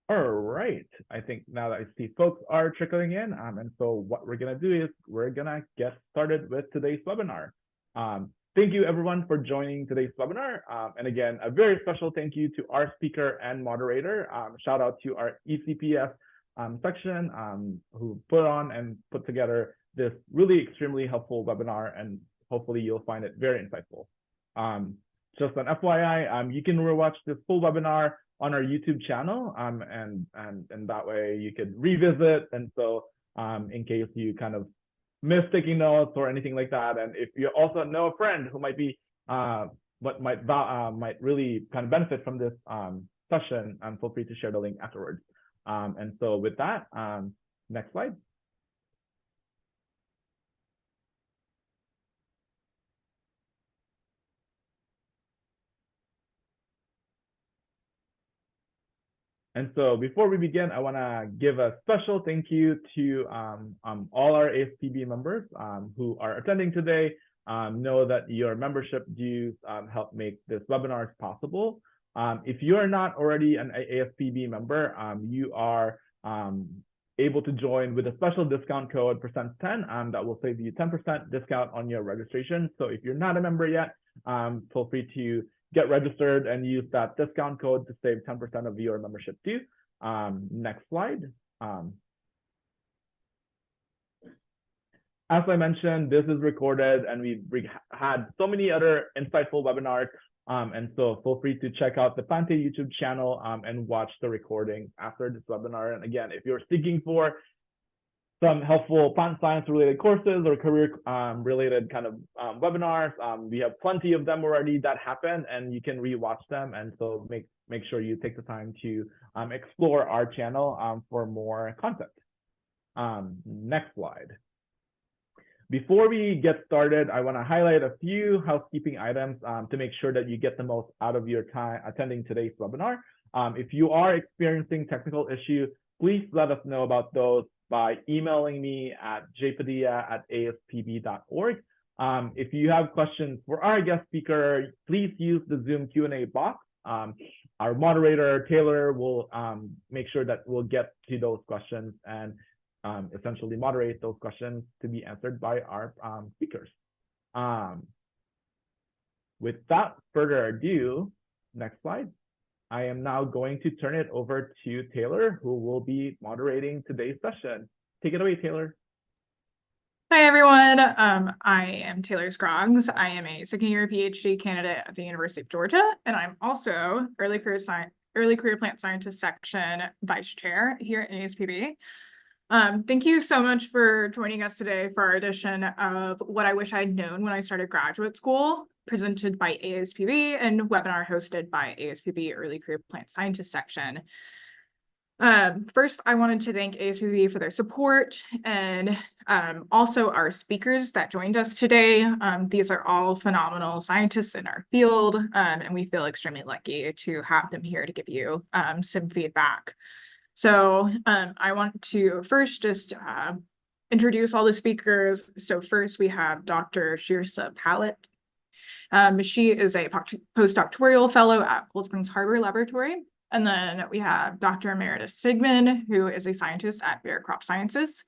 All right. I think now that I see folks are trickling in, and so what we're gonna do is we're gonna get started with today's webinar. Thank you everyone for joining today's webinar. And again, a very special thank you to our speaker and moderator. Shout out to our ECPS section who put on and put together this really extremely helpful webinar, and hopefully you'll find it very insightful. Just an FYI, you can rewatch this full webinar on our YouTube channel, and that way you could revisit. And so in case you kind of miss taking notes or anything like that, and if you also know a friend who might be might really kind of benefit from this session, feel free to share the link afterwards. And so with that, next slide. And so before we begin, I want to give a special thank you to all our ASPB members who are attending today. Know that your membership dues help make this webinar possible. If you are not already an ASPB member, you are able to join with a special discount code %10 that will save you 10% discount on your registration. So if you're not a member yet, feel free to get registered and use that discount code to save 10% of your membership due. Next slide. As I mentioned, this is recorded, and we've had so many other insightful webinars. And so feel free to check out the Pante YouTube channel and watch the recording after this webinar. And again, if you're seeking for some helpful plant science related courses or career related kind of webinars, we have plenty of them already that happen, and you can rewatch them. And so make sure you take the time to explore our channel for more content. Next slide. Before we get started, I want to highlight a few housekeeping items to make sure that you get the most out of your time attending today's webinar. If you are experiencing technical issues, please let us know about those by emailing me at jpadilla@aspb.org. If you have questions for our guest speaker, please use the Zoom Q&A box. Our moderator, Taylor, will make sure that we'll get to those questions and essentially moderate those questions to be answered by our speakers. Without further ado, next slide. I am now going to turn it over to Taylor, who will be moderating today's session. Take it away, Taylor. Hi, everyone. I am Taylor Scroggs. I am a second-year PhD candidate at the University of Georgia, and I'm also Early Career Plant Scientist Section Vice Chair here at ASPB. Thank you so much for joining us today for our edition of What I Wish I'd Known When I Started Graduate School, presented by ASPB and webinar hosted by ASPB Early Career Plant Scientist Section. First, I wanted to thank ASPB for their support, and also our speakers that joined us today. These are all phenomenal scientists in our field, and we feel extremely lucky to have them here to give you some feedback. So I want to first just introduce all the speakers. So first we have Dr. Shirsa Pallet. She is a postdoctoral fellow at Cold Springs Harbor Laboratory. And then we have Dr. Emeritus Sigmund, who is a scientist at Bayer Crop Sciences.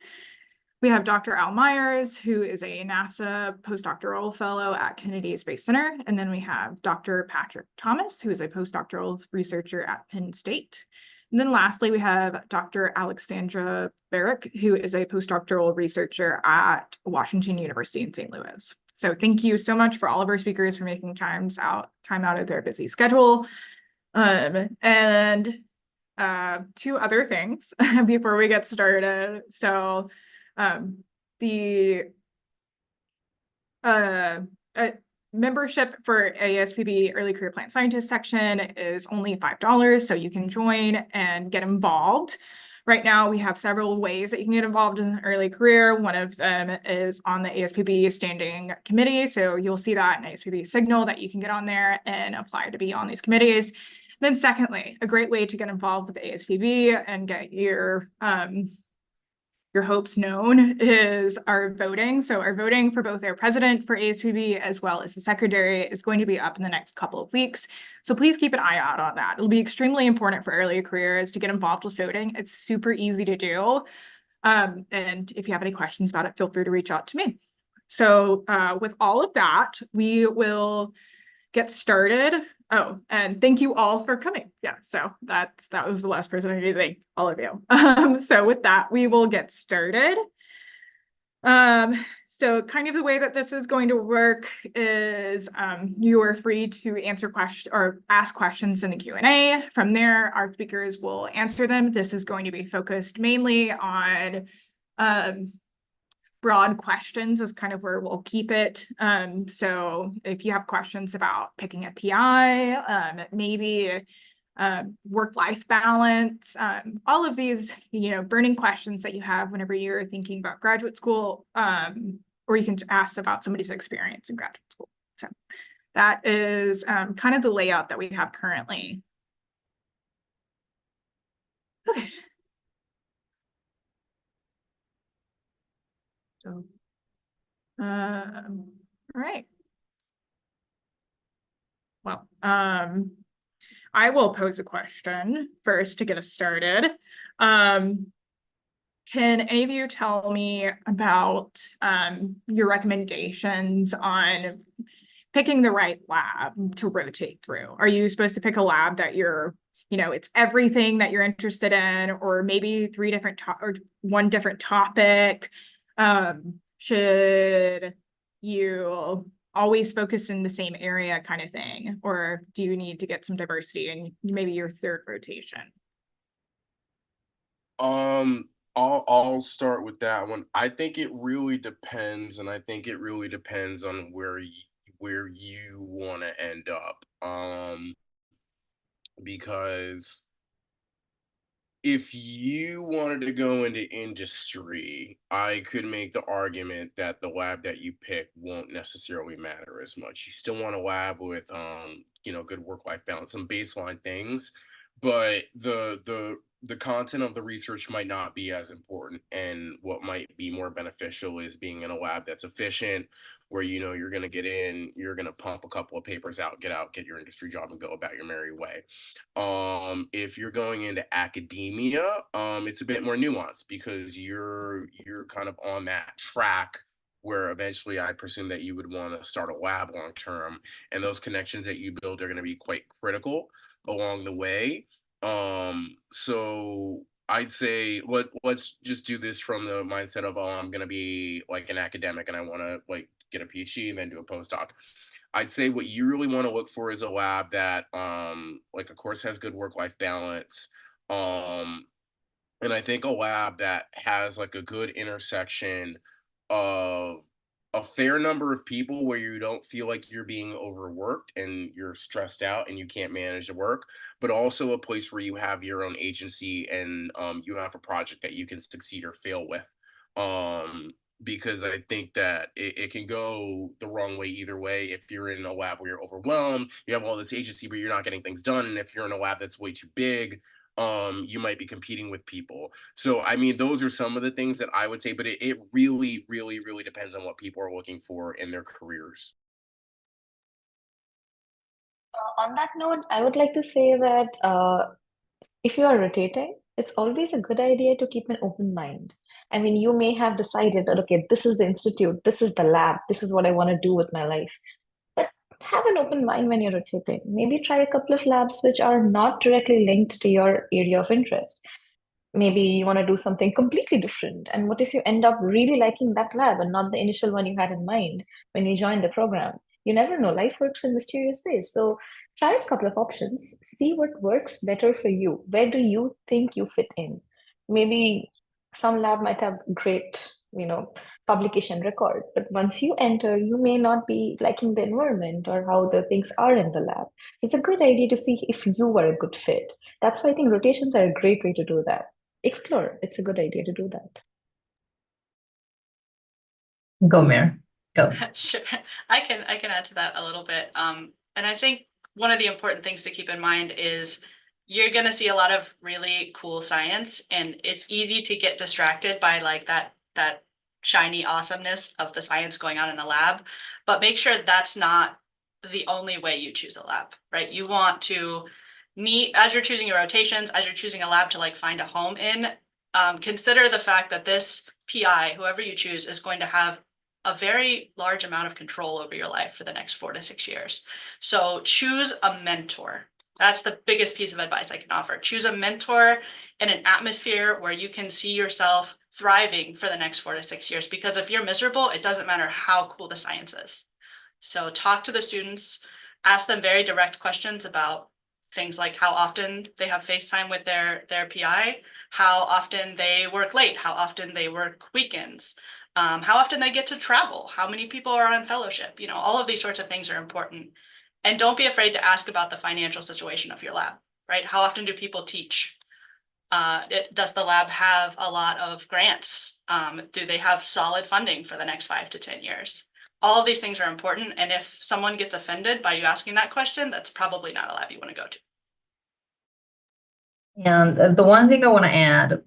We have Dr. Al Myers, who is a NASA postdoctoral fellow at Kennedy Space Center. And then we have Dr. Patrick Thomas, who is a postdoctoral researcher at Penn State. And then lastly, we have Dr. Alexandra Barrick, who is a postdoctoral researcher at Washington University in St. Louis. So thank you so much for all of our speakers for making time out of their busy schedule. And two other things before we get started. So the membership for ASPB Early Career Plant Scientist Section is only $5, so you can join and get involved. Right now, we have several ways that you can get involved in early career. One of them is on the ASPB standing committee. So you'll see that in ASPB Signal that you can get on there and apply to be on these committees. Then secondly, a great way to get involved with the ASPB and get your your hopes known is our voting. So our voting for both our president for ASPB as well as the secretary is going to be up in the next couple of weeks. So please keep an eye out on that. It'll be extremely important for early careers to get involved with voting. It's super easy to do. And if you have any questions about it, feel free to reach out to me. So with all of that, we will get started. Oh, and thank you all for coming. Yeah, so that was the last person I need to thank, all of you. So with that, we will get started. So kind of the way that this is going to work is you are free to answer questions or ask questions in the Q&A. From there, our speakers will answer them. This is going to be focused mainly on broad questions is kind of where we'll keep it. So if you have questions about picking a PI, maybe work-life balance, all of these, burning questions that you have whenever you're thinking about graduate school, or you can ask about somebody's experience in graduate school. So that is kind of the layout that we have currently. Okay. So, all right. Well, I will pose a question first to get us started. Can any of you tell me about your recommendations on picking the right lab to rotate through? Are you supposed to pick a lab that you're, it's everything that you're interested in, or maybe three different or one different topic? Should you always focus in the same area kind of thing, or do you need to get some diversity in maybe your third rotation? I'll start with that one. I think it really depends, and I think it really depends on where you want to end up. Because if you wanted to go into industry, I could make the argument that the lab that you pick won't necessarily matter as much. You still want a lab with good work-life balance, some baseline things, but the content of the research might not be as important. And what might be more beneficial is being in a lab that's efficient, where you're going to get in, you're going to pump a couple of papers out, get your industry job, and go about your merry way. If you're going into academia, it's a bit more nuanced, because you're kind of on that track where eventually I presume that you would want to start a lab long term, and those connections that you build are going to be quite critical along the way. So I'd say let's just do this from the mindset of, oh, I'm going to be like an academic and I want to like get a PhD and then do a postdoc. I'd say what you really want to look for is a lab that, like, of course, has good work-life balance. And I think a lab that has like a good intersection of a fair number of people, where you don't feel like you're being overworked and you're stressed out and you can't manage the work, but also a place where you have your own agency and you have a project that you can succeed or fail with. Um, because I think that it can go the wrong way either way. If you're in a lab where you're overwhelmed, you have all this agency, but you're not getting things done. And if you're in a lab that's way too big, you might be competing with people. So, I mean, those are some of the things that I would say, but it really, really, really depends on what people are looking for in their careers. On that note, I would like to say that if you are rotating, it's always a good idea to keep an open mind. I mean, you may have decided that, okay, this is the institute, this is the lab, this is what I want to do with my life. But have an open mind when you're rotating. Maybe try a couple of labs which are not directly linked to your area of interest. Maybe you want to do something completely different. And what if you end up really liking that lab and not the initial one you had in mind when you joined the program? You never know. Life works in mysterious ways. So try a couple of options, see what works better for you. Where do you think you fit in? Maybe some lab might have great, publication record, but once you enter, you may not be liking the environment or how the things are in the lab. It's a good idea to see if you are a good fit. That's why I think rotations are a great way to do that. Explore. It's a good idea to do that. Go, Mary. Go. Sure. I can add to that a little bit. And I think one of the important things to keep in mind is you're going to see a lot of really cool science, and it's easy to get distracted by like that shiny awesomeness of the science going on in the lab. But make sure that's not the only way you choose a lab, right? You want to meet, as you're choosing your rotations, as you're choosing a lab to like find a home in, consider the fact that this PI, whoever you choose, is going to have a very large amount of control over your life for the next 4 to 6 years. So choose a mentor. That's the biggest piece of advice I can offer. Choose a mentor in an atmosphere where you can see yourself thriving for the next 4 to 6 years. Because if you're miserable, it doesn't matter how cool the science is. So talk to the students, ask them very direct questions about things like how often they have FaceTime with their PI, how often they work late, how often they work weekends, how often they get to travel, how many people are on fellowship. You know, all of these sorts of things are important. And don't be afraid to ask about the financial situation of your lab, right? How often do people teach? Does the lab have a lot of grants? Do they have solid funding for the next 5 to 10 years? All of these things are important. And if someone gets offended by you asking that question, that's probably not a lab you want to go to. And the one thing I want to add,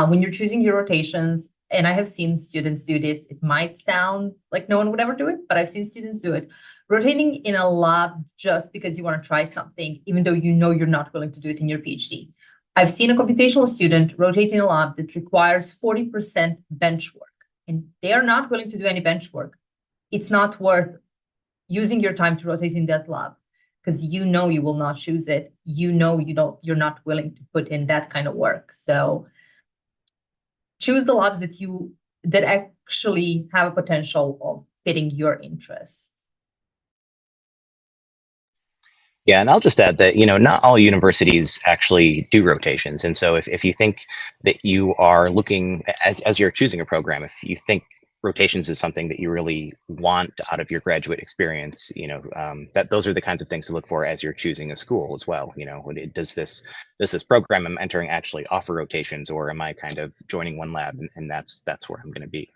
when you're choosing your rotations, and I have seen students do this, it might sound like no one would ever do it, but I've seen students do it. Rotating in a lab just because you want to try something, even though you know you're not willing to do it in your PhD. I've seen a computational student rotate in a lab that requires 40% bench work, and they are not willing to do any bench work. It's not worth using your time to rotate in that lab, because you know you will not choose it. You know you're not willing to put in that kind of work. So choose the labs that actually have a potential of fitting your interests. Yeah, and I'll just add that, not all universities actually do rotations. And so if you think that you are looking, as you're choosing a program, if you think rotations is something that you really want out of your graduate experience, that those are the kinds of things to look for as you're choosing a school as well. Does this program I'm entering actually offer rotations, or am I kind of joining one lab and that's where I'm going to be?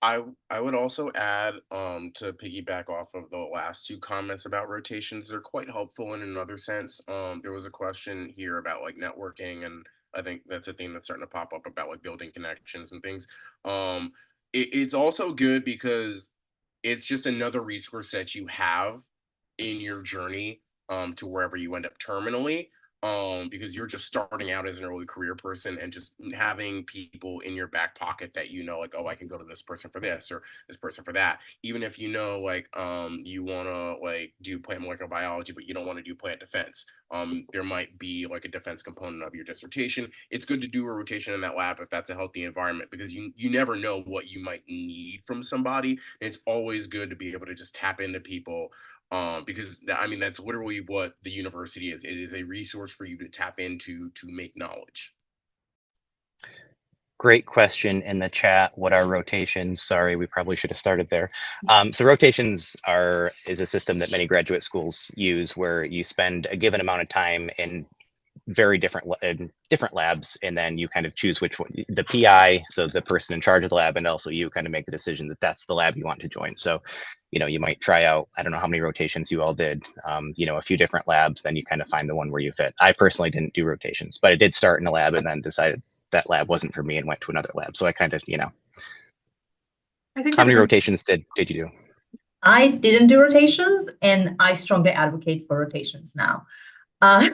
I would also add, to piggyback off of the last two comments about rotations, they're quite helpful in another sense. There was a question here about like networking, and I think that's a theme that's starting to pop up about like building connections and things. It's also good because it's just another resource that you have in your journey to wherever you end up terminally, because you're just starting out as an early career person, and just having people in your back pocket that like, oh, I can go to this person for this or this person for that. Even if like you want to like do plant molecular biology but you don't want to do plant defense, there might be like a defense component of your dissertation. It's good to do a rotation in that lab if that's a healthy environment, because you never know what you might need from somebody. And it's always good to be able to just tap into people, because I mean that's literally what the university is. It is a resource for you to tap into to make knowledge. Great question in the chat. What are rotations? Sorry, we probably should have started there. So rotations is a system that many graduate schools use, where you spend a given amount of time in very different labs, and then you kind of choose which one, the PI, so the person in charge of the lab, and also you kind of make the decision that that's the lab you want to join. So you might try out, I don't know how many rotations you all did, a few different labs, then you kind of find the one where you fit. I personally didn't do rotations, but I did start in a lab and then decided that lab wasn't for me and went to another lab. So I kind of, I think how many rotations did you do? I didn't do rotations, and I strongly advocate for rotations now. I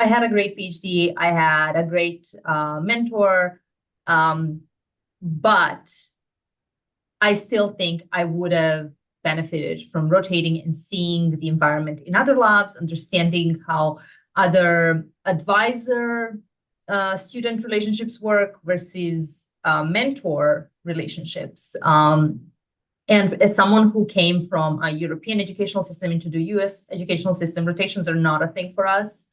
had a great PhD. I had a great mentor, but I still think I would have benefited from rotating and seeing the environment in other labs, understanding how other advisor student relationships work versus mentor relationships. And as someone who came from a European educational system into the US educational system, rotations are not a thing for us.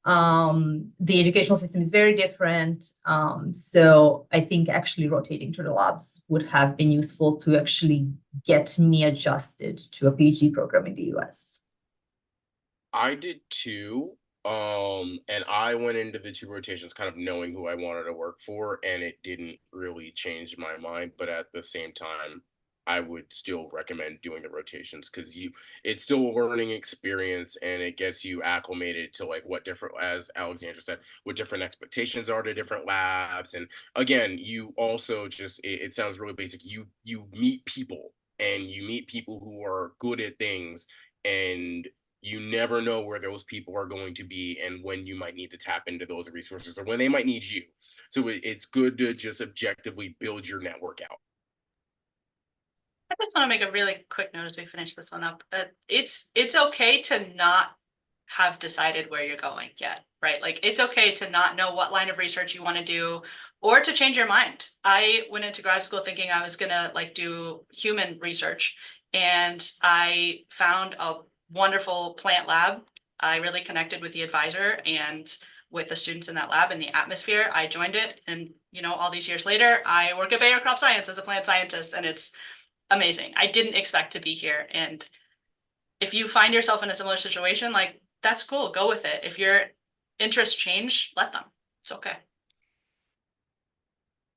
The educational system is very different. So I think actually rotating to the labs would have been useful to actually get me adjusted to a PhD program in the US. I did too. And I went into the two rotations kind of knowing who I wanted to work for, and it didn't really change my mind. But at the same time, I would still recommend doing the rotations because it's still a learning experience and it gets you acclimated to like what different, as Alexandra said, what different expectations are to different labs. And again, you also just it sounds really basic. You meet people and you meet people who are good at things, and you never know where those people are going to be and when you might need to tap into those resources or when they might need you. So it's good to just objectively build your network out. I just want to make a really quick note as we finish this one up. That it's okay to not have decided where you're going yet, right? Like it's okay to not know what line of research you want to do or to change your mind. I went into grad school thinking I was gonna like do human research, and I found a wonderful plant lab. I really connected with the advisor and with the students in that lab and the atmosphere. I joined it, and all these years later, I work at Bayer Crop Science as a plant scientist, and it's amazing. I didn't expect to be here. And if you find yourself in a similar situation, like that's cool, go with it. If your interests change, let them. It's okay.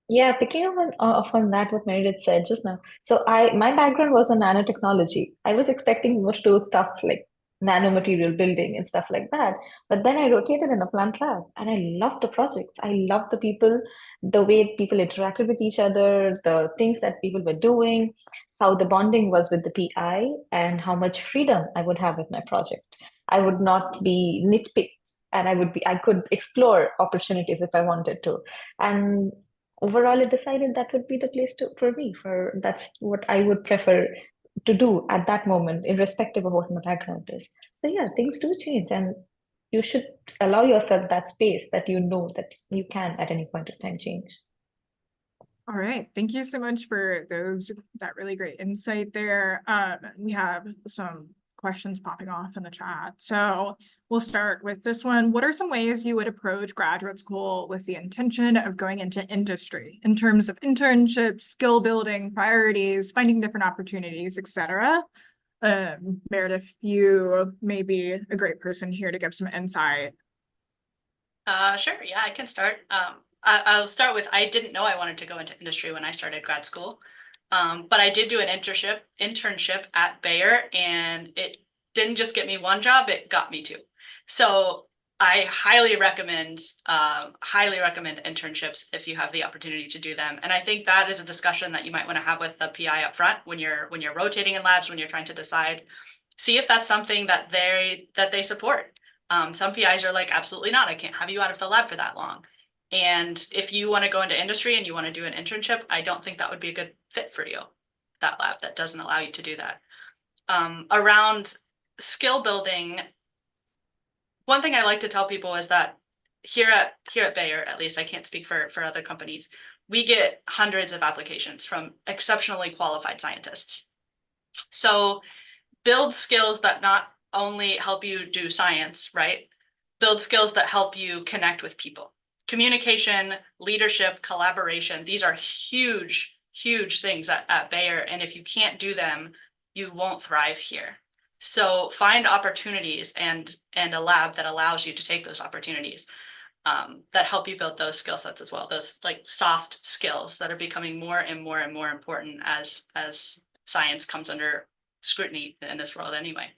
Yeah, picking up on that, what Meredith said just now. So my background was in nanotechnology. I was expecting more to do stuff like nanomaterial building and stuff like that. But then I rotated in a plant lab and I loved the projects. I loved the people, the way people interacted with each other, the things that people were doing, how the bonding was with the PI, and how much freedom I would have with my project. I would not be nitpicked, and I could explore opportunities if I wanted to. And overall, I decided that would be the place for me. That's what I would prefer to do at that moment, irrespective of what my background is. So yeah, things do change, and you should allow yourself that space that you know that you can at any point of time change. All right, thank you so much for that really great insight there. We have some questions popping off in the chat. So we'll start with this one. What are some ways you would approach graduate school with the intention of going into industry in terms of internships, skill building, priorities, finding different opportunities, etc.? Meredith, you may be a great person here to give some insight. Sure, yeah, I can start. I'll start with, I didn't know I wanted to go into industry when I started grad school. But I did do an internship at Bayer, and it didn't just get me one job, it got me two. So I highly recommend internships if you have the opportunity to do them. And I think that is a discussion that you might want to have with the PI up front when you're rotating in labs, when you're trying to decide, see if that's something that they support. Some PIs are like, absolutely not, I can't have you out of the lab for that long. And if you want to go into industry and you want to do an internship, I don't think that would be a good fit for you, that lab that doesn't allow you to do that. Around skill building, one thing I like to tell people is that here at Bayer, at least, I can't speak for other companies, we get hundreds of applications from exceptionally qualified scientists. So build skills that not only help you do science, right? Build skills that help you connect with people. Communication, leadership, collaboration, these are huge, huge things at Bayer. And if you can't do them, you won't thrive here. So find opportunities and a lab that allows you to take those opportunities that help you build those skill sets as well. Those like soft skills that are becoming more and more and more important as science comes under scrutiny in this world anyway.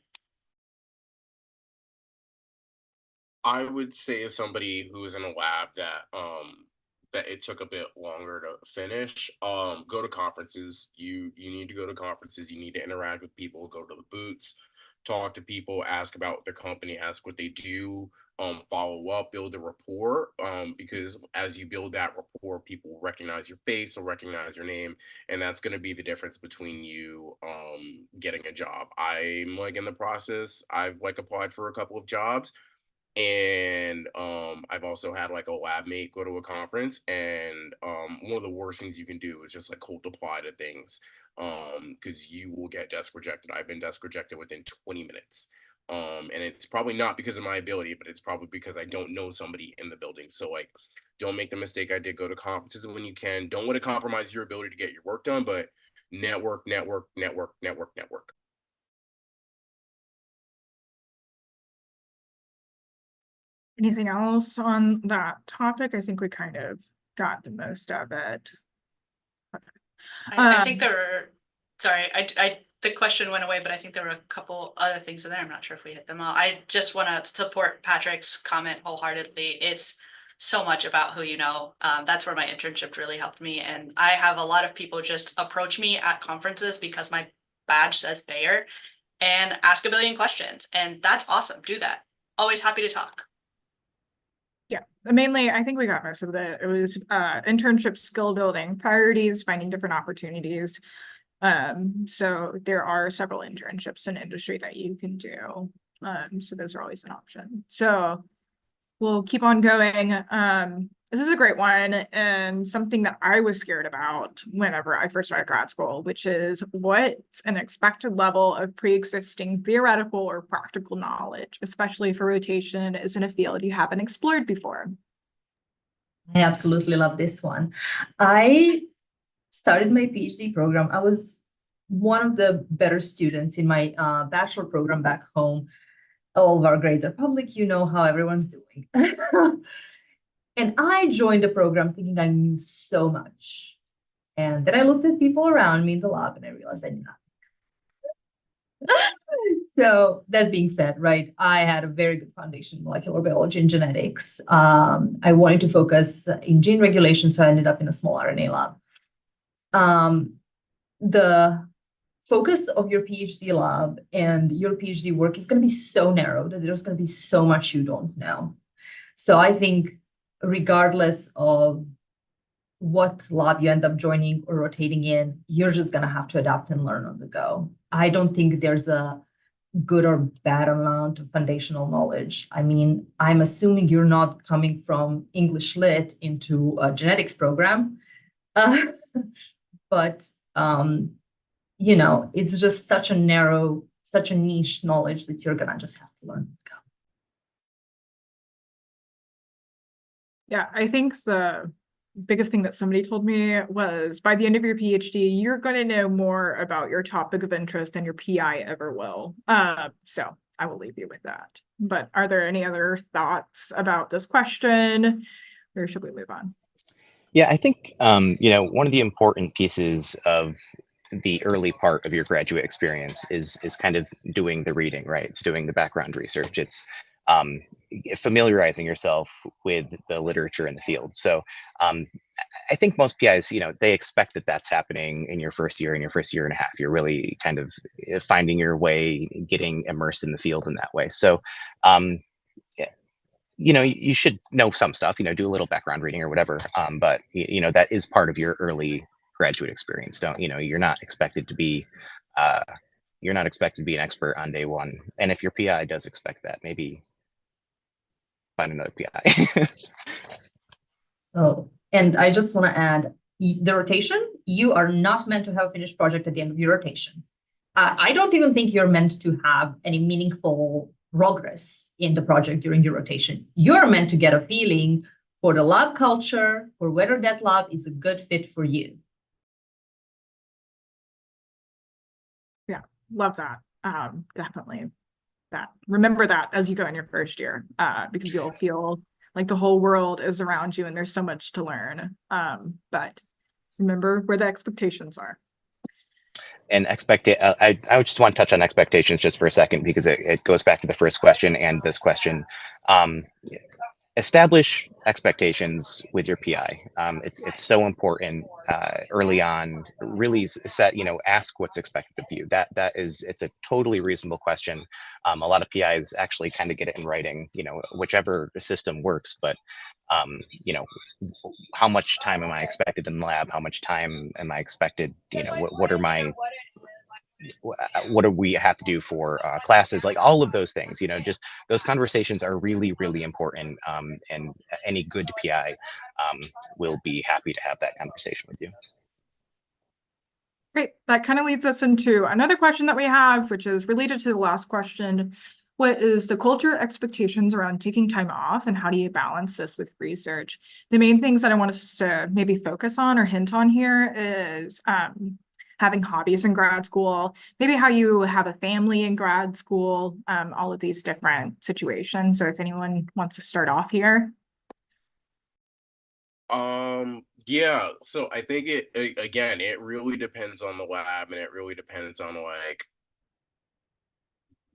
I would say as somebody who is in a lab that it took a bit longer to finish, go to conferences. You need to go to conferences. You need to interact with people, go to the booths, talk to people, ask about their company, ask what they do, follow up, build a rapport, because as you build that rapport, people will recognize your face, will recognize your name, and that's going to be the difference between you getting a job. I'm like in the process. I've like applied for a couple of jobs. And I've also had like a lab mate go to a conference, and one of the worst things you can do is just like cold apply to things, because you will get desk rejected. I've been desk rejected within 20 minutes. And it's probably not because of my ability, but it's probably because I don't know somebody in the building. So like, don't make the mistake I did. Go to conferences when you can. Don't let it compromise your ability to get your work done, but network. Anything else on that topic? I think we kind of got the most of it. I think there sorry, the question went away, but I think there were a couple other things in there. I'm not sure if we hit them all. I just want to support Patrick's comment wholeheartedly. It's so much about who you know. That's where my internship really helped me. And I have a lot of people just approach me at conferences because my badge says Bayer and ask a billion questions. And that's awesome. Do that. Always happy to talk. Yeah, mainly, I think we got most of it. It was internship, skill building, priorities, finding different opportunities. So there are several internships in industry that you can do. So those are always an option. So we'll keep on going. This is a great one and something that I was scared about whenever I first started grad school, which is what's an expected level of pre-existing theoretical or practical knowledge, especially if a rotation is in a field you haven't explored before. I absolutely love this one. I started my PhD program. I was one of the better students in my bachelor program back home. All of our grades are public, you know how everyone's doing. And I joined the program thinking I knew so much. And then I looked at people around me in the lab and I realized I knew nothing. So that being said, right, I had a very good foundation in molecular biology and genetics. I wanted to focus in gene regulation, so I ended up in a small RNA lab. The focus of your PhD lab and your PhD work is going to be so narrow that there's going to be so much you don't know. So I think regardless of what lab you end up joining or rotating in, you're just going to have to adapt and learn on the go. I don't think there's a good or bad amount of foundational knowledge. I mean, I'm assuming you're not coming from English Lit into a genetics program, but you know, it's just such a narrow, such a niche knowledge that you're gonna just have to learn on the go. Yeah, I think the biggest thing that somebody told me was by the end of your PhD, you're going to know more about your topic of interest than your PI ever will. So I will leave you with that. But are there any other thoughts about this question, or should we move on? Yeah, I think, you know, one of the important pieces of the early part of your graduate experience is kind of doing the reading, right? It's doing the background research. It's familiarizing yourself with the literature in the field. So I think most PIs, you know, they expect that that's happening in your first year, in your first year and a half. You're really kind of finding your way, getting immersed in the field in that way. So, you know, you should know some stuff, you know, do a little background reading or whatever. But, you know, that is part of your early graduate experience. Don't, you know, you're not expected to be an expert on day one. And if your PI does expect that, maybe find another PI. Oh, and I just want to add the rotation, you are not meant to have a finished project at the end of your rotation. I don't even think you're meant to have any meaningful progress in the project during your rotation. You're meant to get a feeling for the lab culture, for whether that lab is a good fit for you. Yeah, love that. Definitely that. Remember that as you go in your first year, because you'll feel like the whole world is around you and there's so much to learn. But remember where the expectations are. And I just want to touch on expectations just for a second, because it goes back to the first question and this question. Establish expectations with your PI. It's so important early on. Really set, you know, ask what's expected of you. It's a totally reasonable question. A lot of PIs actually kind of get it in writing, you know, whichever system works. But you know, how much time am I expected in the lab? How much time am I expected? You know, what do we have to do for classes, like all of those things, you know, just those conversations are really, really important. And any good PI will be happy to have that conversation with you. Great. That kind of leads us into another question that we have, which is related to the last question. What is the culture expectations around taking time off, and how do you balance this with research? The main things that I want us to maybe focus on or hint on here is having hobbies in grad school, maybe how you have a family in grad school, all of these different situations. So if anyone wants to start off here. Yeah, so I think again, it really depends on the lab, and it really depends on like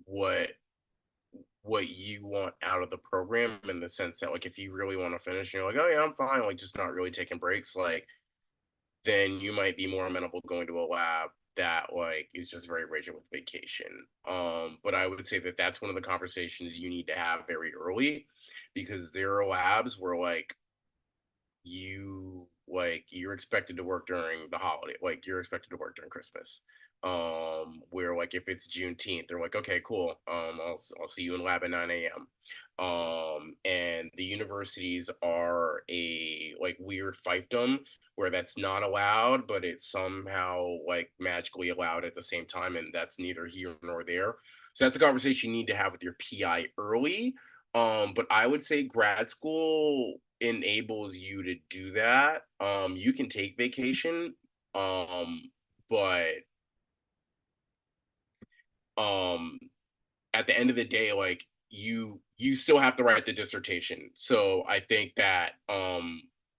what you want out of the program, in the sense that like if you really want to finish and you're like, oh yeah, I'm fine, like just not really taking breaks, like then you might be more amenable going to a lab that like is just very rigid with vacation. But I would say that that's one of the conversations you need to have very early, because there are labs where like you're expected to work during the holiday, like you're expected to work during Christmas. Where like if it's Juneteenth, they're like, okay, cool. I'll see you in lab at 9 a.m. And the universities are a like weird fiefdom where that's not allowed, but it's somehow like magically allowed at the same time, and that's neither here nor there. So that's a conversation you need to have with your PI early. But I would say grad school enables you to do that. You can take vacation, but um, at the end of the day, like you still have to write the dissertation. So I think that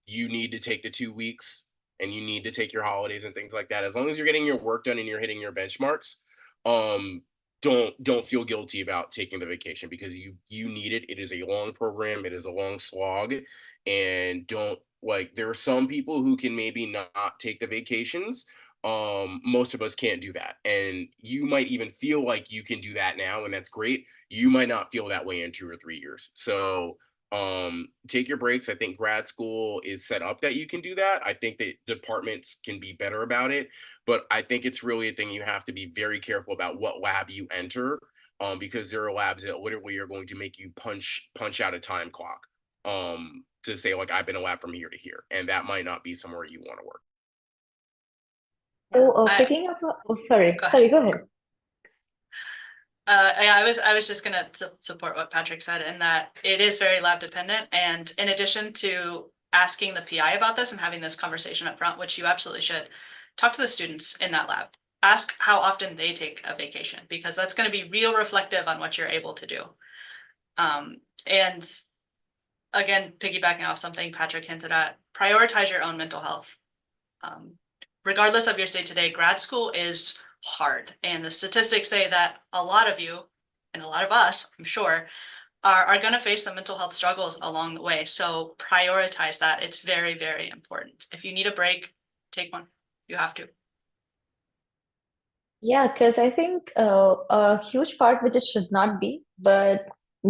you need to take the 2 weeks, and you need to take your holidays and things like that. As long as you're getting your work done and you're hitting your benchmarks, um, don't feel guilty about taking the vacation, because you need it. It is a long program, it is a long slog, and don't like there are some people who can maybe not take the vacations. Most of us can't do that, and you might even feel like you can do that now, and that's great. You might not feel that way in 2 or 3 years. So take your breaks. I think grad school is set up that you can do that. I think that departments can be better about it, but I think it's really a thing you have to be very careful about what lab you enter, because there are labs that literally are going to make you punch out a time clock, to say like I've been a lab from here to here, and that might not be somewhere you want to work. So, I- picking up, sorry, Go ahead. sorry, go ahead. I was just gonna support what Patrick said, in that it is very lab dependent. And in addition to asking the PI about this and having this conversation up front, which you absolutely should, talk to the students in that lab. Ask how often they take a vacation, because that's going to be real reflective on what you're able to do. And again, piggybacking off something Patrick hinted at, prioritize your own mental health. Regardless of your state today, grad school is hard. And the statistics say that a lot of you, and a lot of us, I'm sure, are going to face some mental health struggles along the way. So prioritize that. It's very, very important. If you need a break, take one. You have to. Yeah, because I think a huge part, which it should not be, but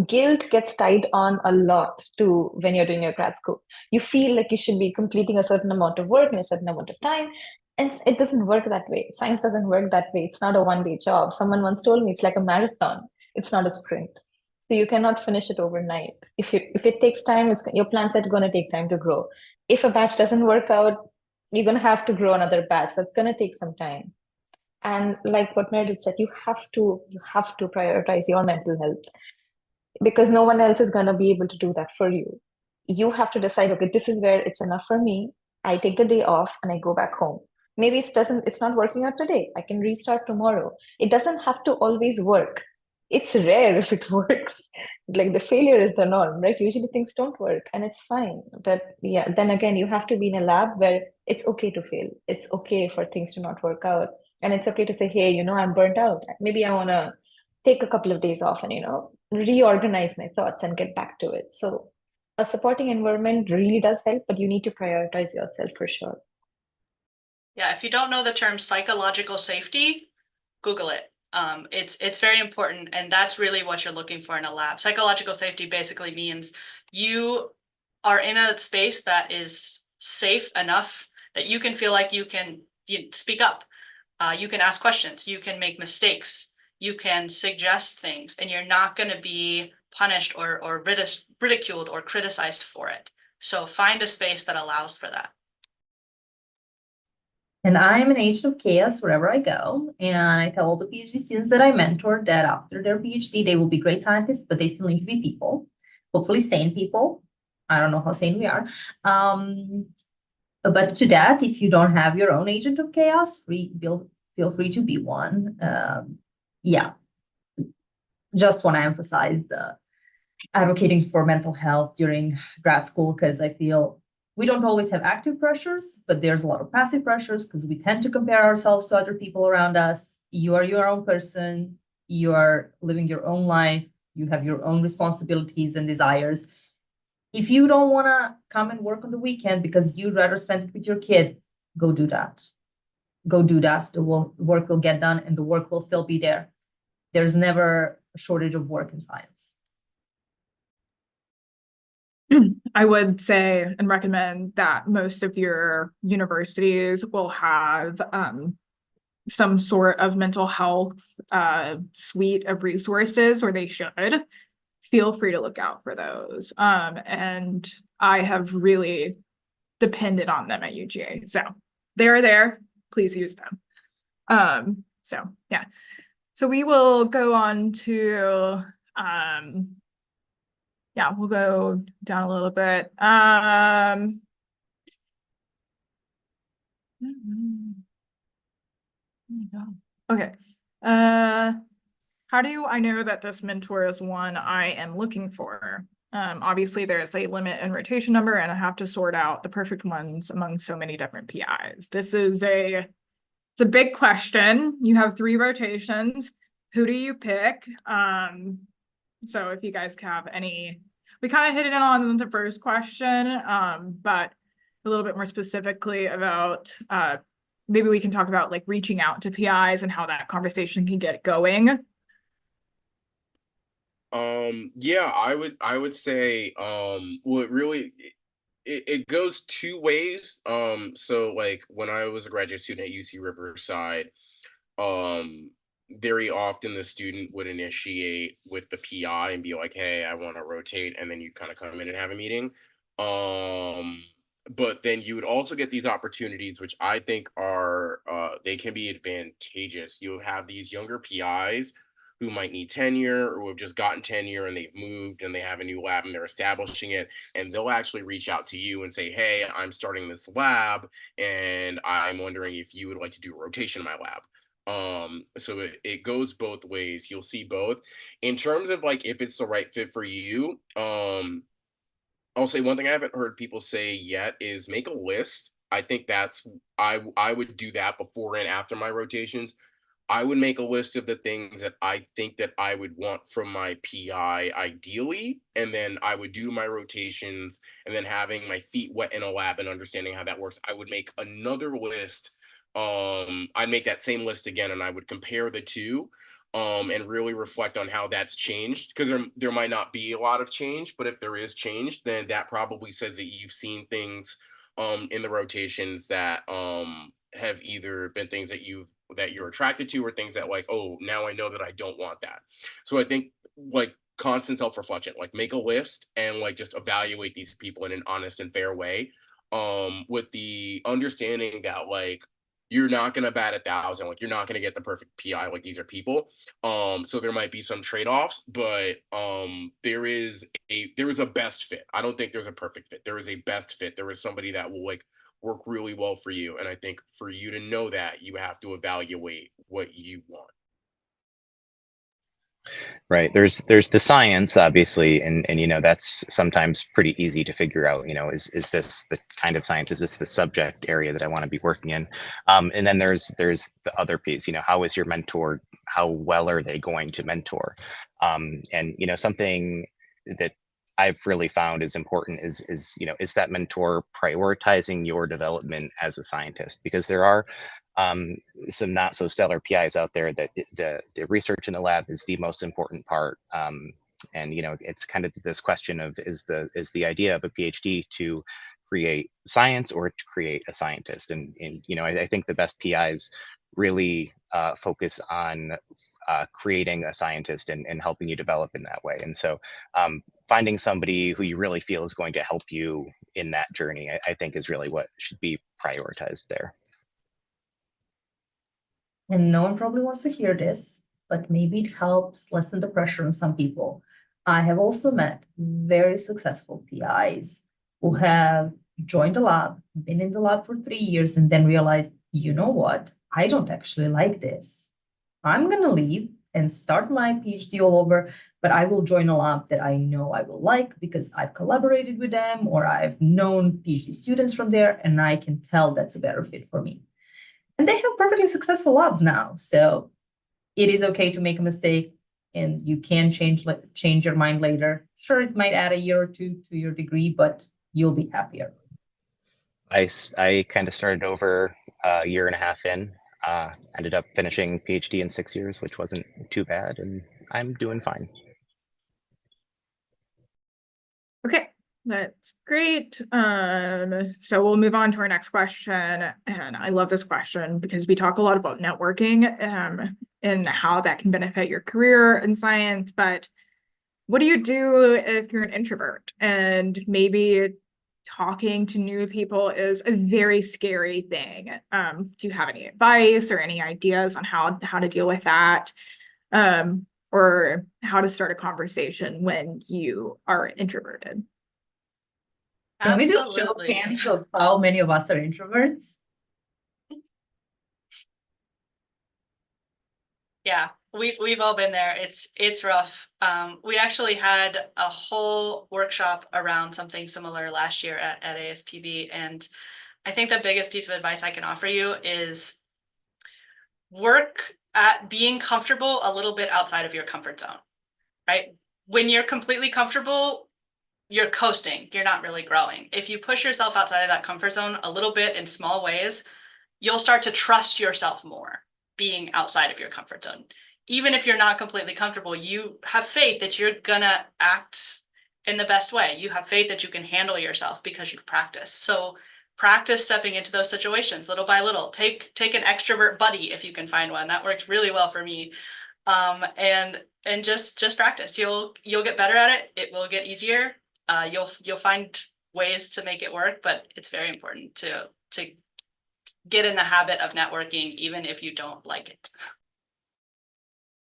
guilt gets tied on a lot to when you're doing your grad school. You feel like you should be completing a certain amount of work in a certain amount of time. And it doesn't work that way. Science doesn't work that way. It's not a one-day job. Someone once told me it's like a marathon. It's not a sprint. So you cannot finish it overnight. If it takes time, your plants are going to take time to grow. If a batch doesn't work out, you're going to have to grow another batch. That's going to take some time. And like what Meredith said, you have to prioritize your mental health, because no one else is going to be able to do that for you. You have to decide, okay, this is where it's enough for me. I take the day off and I go back home. Maybe it's not working out today. I can restart tomorrow. It doesn't have to always work. It's rare if it works. Like the failure is the norm, right? Usually things don't work and it's fine. But yeah, then again, you have to be in a lab where it's okay to fail. It's okay for things to not work out. And it's okay to say, hey, I'm burnt out. Maybe I want to take a couple of days off and, reorganize my thoughts and get back to it. So a supporting environment really does help, but you need to prioritize yourself for sure. Yeah, if you don't know the term psychological safety, Google it. It's very important, and that's really what you're looking for in a lab. Psychological safety basically means you are in a space that is safe enough that you can feel like you can speak up. You can ask questions, you can make mistakes, you can suggest things, and you're not going to be punished or ridiculed or criticized for it. So find a space that allows for that. And I'm an agent of chaos wherever I go. And I tell all the PhD students that I mentor that after their PhD, they will be great scientists, but they still need to be people, hopefully sane people. I don't know how sane we are. But to that, if you don't have your own agent of chaos, feel free to be one. Yeah, just want to emphasize the advocating for mental health during grad school, because I feel We don't always have active pressures, but there's a lot of passive pressures because we tend to compare ourselves to other people around us. You are your own person. You are living your own life. You have your own responsibilities and desires. If you don't want to come and work on the weekend because you'd rather spend it with your kid, go do that. Go do that. The work will get done and the work will still be there. There's never a shortage of work in science. I would say and recommend that most of your universities will have some sort of mental health suite of resources, or they should. Feel free to look out for those. And I have really depended on them at UGA. So they're there. Please use them. So yeah. So we will go on to yeah, we'll go down a little bit. Okay. How do I know that this mentor is one I am looking for? Obviously there's a limit in rotation number and I have to sort out the perfect ones among so many different PIs. It's a big question. You have 3 rotations. Who do you pick? So if you guys have any, we kind of hit it on the first question, but a little bit more specifically about, maybe we can talk about like reaching out to PIs and how that conversation can get going. Yeah, I would say, well, it goes 2 ways. So like when I was a graduate student at UC Riverside, very often the student would initiate with the PI and be like, hey, I want to rotate, and then you kind of come in and have a meeting. But then you would also get these opportunities, which I think are they can be advantageous. You'll have these younger PIs who might need tenure or who have just gotten tenure and they've moved and they have a new lab and they're establishing it, and they'll actually reach out to you and say, hey, I'm starting this lab and I'm wondering if you would like to do a rotation in my lab. So it goes both ways. You'll see both. In terms of like if it's the right fit for you, I'll say one thing I haven't heard people say yet is make a list. I think I would do that before and after my rotations. I would make a list of the things that I think that I would want from my PI ideally, and then I would do my rotations, and then having my feet wet in a lab and understanding how that works, I would make another list. I'd make that same list again, and I would compare the two, and really reflect on how that's changed, because there might not be a lot of change, but if there is change, then that probably says that you've seen things in the rotations that have either been things that you're attracted to, or things that like, oh, now I know that I don't want that. So I think like constant self-reflection, like make a list and like just evaluate these people in an honest and fair way, with the understanding that like you're not going to bat 1,000, like you're not going to get the perfect PI, like these are people. So there might be some trade-offs, but there is a best fit. I don't think there's a perfect fit. There is a best fit. There is somebody that will like work really well for you. And I think for you to know that, you have to evaluate what you want. Right. There's the science, obviously, and you know that's sometimes pretty easy to figure out. You know, is this the kind of science? Is this the subject area that I want to be working in? And then there's the other piece. You know, how is your mentor? How well are they going to mentor? And you know, something that I've really found is important is you know, is that mentor prioritizing your development as a scientist? Because there are some not so stellar PIs out there that the research in the lab is the most important part. And you know, it's kind of this question of is the idea of a PhD to create science or to create a scientist? And you know, I think the best PIs really focus on creating a scientist and helping you develop in that way. And so finding somebody who you really feel is going to help you in that journey, I think is really what should be prioritized there. And no one probably wants to hear this, but maybe it helps lessen the pressure on some people. I have also met very successful PIs who have joined the lab, been in the lab for 3 years, and then realized, you know what, I don't actually like this. I'm going to leave and start my PhD all over, but I will join a lab that I know I will like because I've collaborated with them or I've known PhD students from there, and I can tell that's a better fit for me. And they have perfectly successful labs now, so it is okay to make a mistake, and you can change your mind later. Sure, it might add a year or two to your degree, but you'll be happier. I kind of started over a year and a half in, ended up finishing PhD in 6 years, which wasn't too bad, and I'm doing fine. Okay, that's great. So we'll move on to our next question. And I love this question because we talk a lot about networking and how that can benefit your career in science. But what do you do if you're an introvert and maybe talking to new people is a very scary thing? Do you have any advice or any ideas on how to deal with that? Or how to start a conversation when you are introverted? Can we do a show of Absolutely. hands of how many of us are introverts? Yeah, we've all been there. It's rough. We actually had a whole workshop around something similar last year at ASPB, and I think the biggest piece of advice I can offer you is work at being comfortable a little bit outside of your comfort zone, right? When you're completely comfortable, you're coasting, you're not really growing. If you push yourself outside of that comfort zone a little bit in small ways, you'll start to trust yourself more being outside of your comfort zone. Even if you're not completely comfortable, you have faith that you're gonna act in the best way. You have faith that you can handle yourself because you've practiced. So practice stepping into those situations little by little. Take an extrovert buddy if you can find one. That worked really well for me. And just practice. You'll get better at it. It will get easier. You'll find ways to make it work, but it's very important to get in the habit of networking, even if you don't like it.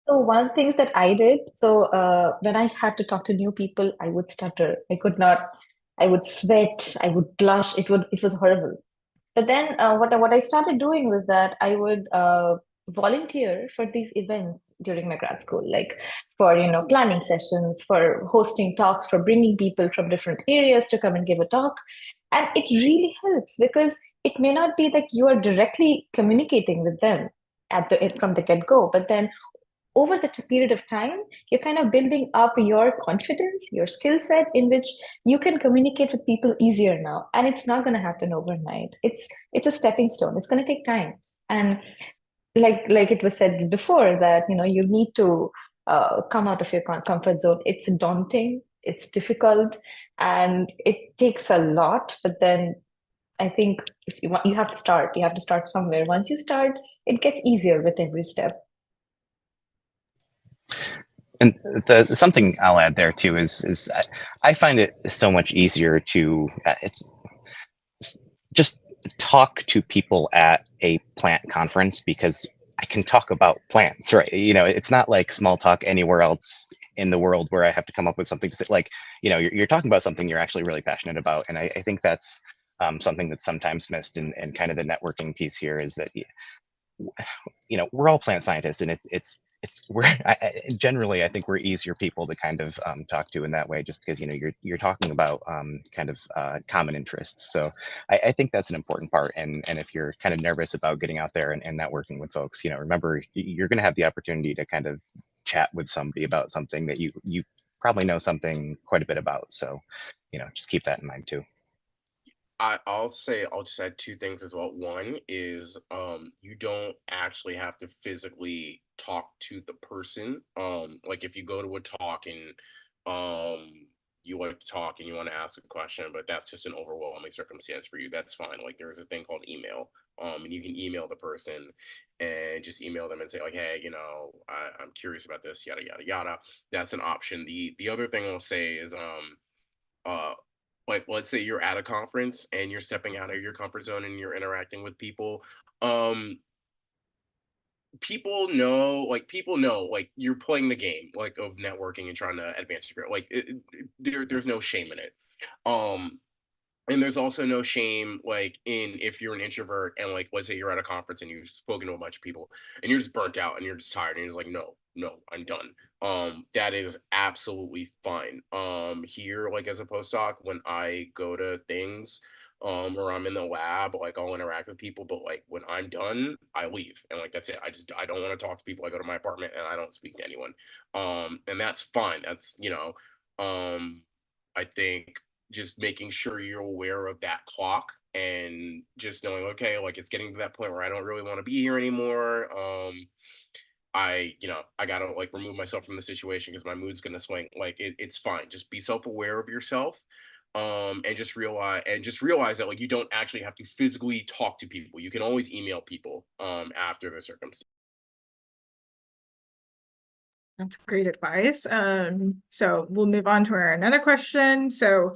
So one thing that I did, when I had to talk to new people, I would stutter. I could not, I would sweat, I would blush. It was horrible. But then what I started doing was that I would volunteer for these events during my grad school, like for, planning sessions, for hosting talks, for bringing people from different areas to come and give a talk. And it really helps because it may not be that you are directly communicating with them from the get-go, but then over the period of time, you're kind of building up your confidence, your skill set in which you can communicate with people easier now. And it's not going to happen overnight. It's a stepping stone. It's going to take time. And like it was said before that, you need to come out of your comfort zone. It's daunting, it's difficult, and it takes a lot. But then I think if you have to start. You have to start somewhere. Once you start, it gets easier with every step. And something I'll add there too is I find it so much easier to it's just talk to people at a plant conference because I can talk about plants, right? It's not like small talk anywhere else in the world where I have to come up with something to say. Like, you're talking about something you're actually really passionate about, and I think that's something that's sometimes missed in kind of the networking piece here is that we're all plant scientists, and generally I think we're easier people to kind of talk to in that way, just because you're talking about kind of common interests. So I think that's an important part. And if you're kind of nervous about getting out there and networking with folks, remember you're going to have the opportunity to kind of chat with somebody about something that you probably know something quite a bit about. So just keep that in mind too. I'll just add two things as well. One is you don't actually have to physically talk to the person. Like if you go to a talk and you like to talk and you want to ask a question, but that's just an overwhelming circumstance for you, that's fine. Like there's a thing called email. And you can email the person and just email them and say like, hey, I'm curious about this, yada yada yada. That's an option. The other thing I'll say is uh like let's say you're at a conference and you're stepping out of your comfort zone and you're interacting with people. um people know like you're playing the game like of networking and trying to advance your career. Like there's no shame in it. um And there's also no shame, like, in if you're an introvert and, like, let's say you're at a conference and you've spoken to a bunch of people and you're just burnt out and you're just tired and you're just like, no, I'm done. That is absolutely fine. Here, like as a postdoc, when I go to things, or I'm in the lab, like I'll interact with people, but like when I'm done, I leave and like that's it. I don't want to talk to people. I go to my apartment and I don't speak to anyone. And that's fine. That's I think just making sure you're aware of that clock and just knowing, okay, like it's getting to that point where I don't really want to be here anymore. I gotta like remove myself from the situation because my mood's gonna swing. Like it's fine. Just be self-aware of yourself. And just realize that like you don't actually have to physically talk to people. You can always email people after the circumstance. That's great advice. So we'll move on to our another question. So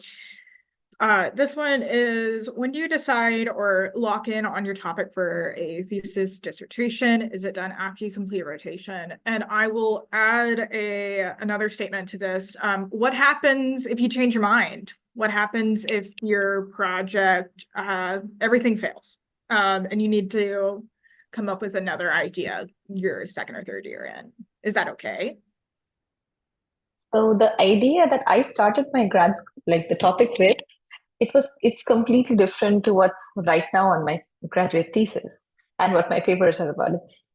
this one is, when do you decide or lock in on your topic for a thesis dissertation? Is it done after you complete rotation? And I will add another statement to this. What happens if you change your mind? What happens if your project, everything fails, and you need to come up with another idea your second or third year in? Is that okay? So the idea that I started my like the topic with, it's completely different to what's right now on my graduate thesis and what my papers are about. It's